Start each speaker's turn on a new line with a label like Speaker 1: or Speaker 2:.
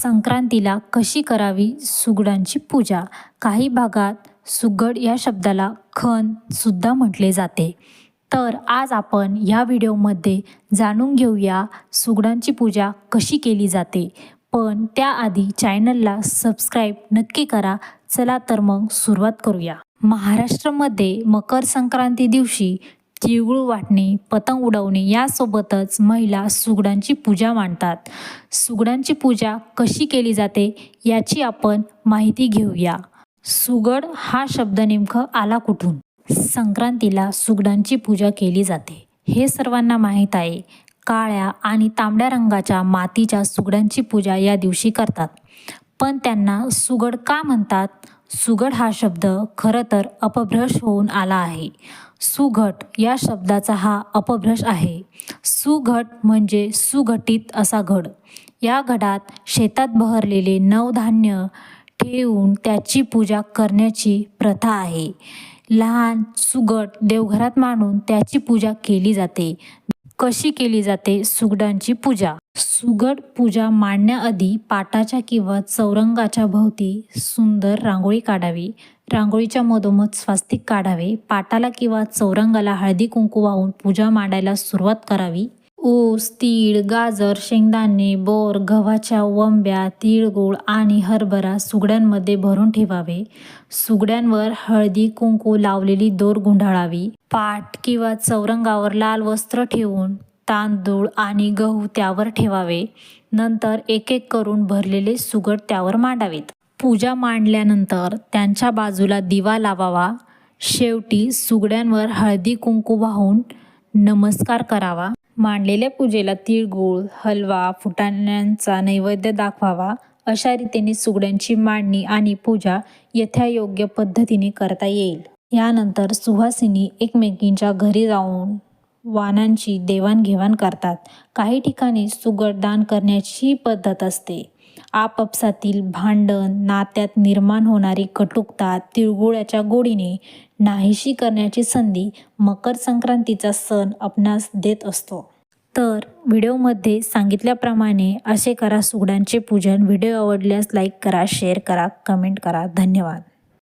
Speaker 1: संक्रांतीला कशी करावी सुगडांची पूजा? काही भागात सुगड या शब्दाला खण सुद्धा म्हटले जाते. तर आज आपण या व्हिडिओमध्ये जाणून घेऊया सुगडांची पूजा कशी केली जाते. पण त्याआधी चॅनलला सबस्क्राईब नक्की करा. चला तर मग सुरुवात करूया. महाराष्ट्रामध्ये मकर संक्रांती दिवशी तिळगुळ वाटणे, पतंग उडवणे यासोबतच महिला सुगडांची पूजा मांडतात. सुगडांची पूजा कशी केली जाते याची आपण माहिती घेऊया. सुगड हा शब्द नेमकं आला कुठून? संक्रांतीला सुगडांची पूजा केली जाते हे सर्वांना माहीत आहे. काळ्या आणि तांबड्या रंगाच्या मातीच्या सुगडांची पूजा या दिवशी करतात. पण त्यांना सुगड का म्हणतात? सुगड हा शब्द खरं तर अपभ्रंश होऊन आला आहे. सुघट या शब्दाचा हा अपभ्रंश आहे. सुघट म्हणजे सुघटित असा घड. या घडात शेतात बहरलेले नवधान्य ठेवून त्याची पूजा करण्याची प्रथा आहे. लहान सुगड देवघरात मांडून त्याची पूजा केली जाते. कशी केली जाते सुगडांची पूजा? सुगड पूजा मांडण्याआधी पाटाच्या किंवा चौरंगाच्या भोवती सुंदर रांगोळी काढावी. रांगोळीच्या मधोमध स्वास्तिक काढावे. पाटाला किंवा चौरंगाला हळदी कुंकू वाहून पूजा मांडायला सुरुवात करावी. ऊस, तीळ, गाजर, शेंगदाणे, बोर, गव्हाच्या वंब्या, तिळगुळ आणि हरभरा सुगड्यांमध्ये भरून ठेवावे. सुगड्यांवर हळदी कुंकू लावलेली दोर गुंडाळावी. पाट किंवा चौरंगावर लाल वस्त्र ठेवून तांदूळ आणि गहू त्यावर ठेवावे. नंतर एक एक करून भरलेले सुगड त्यावर मांडावेत. पूजा मांडल्यानंतर त्यांच्या बाजूला दिवा लावावा. शेवटी सुगड्यांवर हळदी कुंकू वाहून नमस्कार करावा. मांडलेल्या पूजेला तिळगुळ, हलवा, फुटाण्यांचा नैवेद्य दाखवावा. अशा रीतीने सुगड्यांची मांडणी आणि पूजा यथायोग्य पद्धतीने करता येईल. यानंतर सुहासिनी एकमेकींच्या घरी जाऊन वाणांची देवाणघेवाण करतात. काही ठिकाणी सुगड दान करण्याची पद्धत असते. आपापसातील भांडण, नात्यात निर्माण होणारी कटुकता तिळगुळाच्या गोडीने नाहीशी करण्याची संधी मकर संक्रांतीचा सण आपणास देत असतो. तर व्हिडिओमध्ये सांगितल्याप्रमाणे असे करा सुगडांचे पूजन. व्हिडिओ आवडल्यास लाईक करा, शेअर करा, कमेंट करा. धन्यवाद.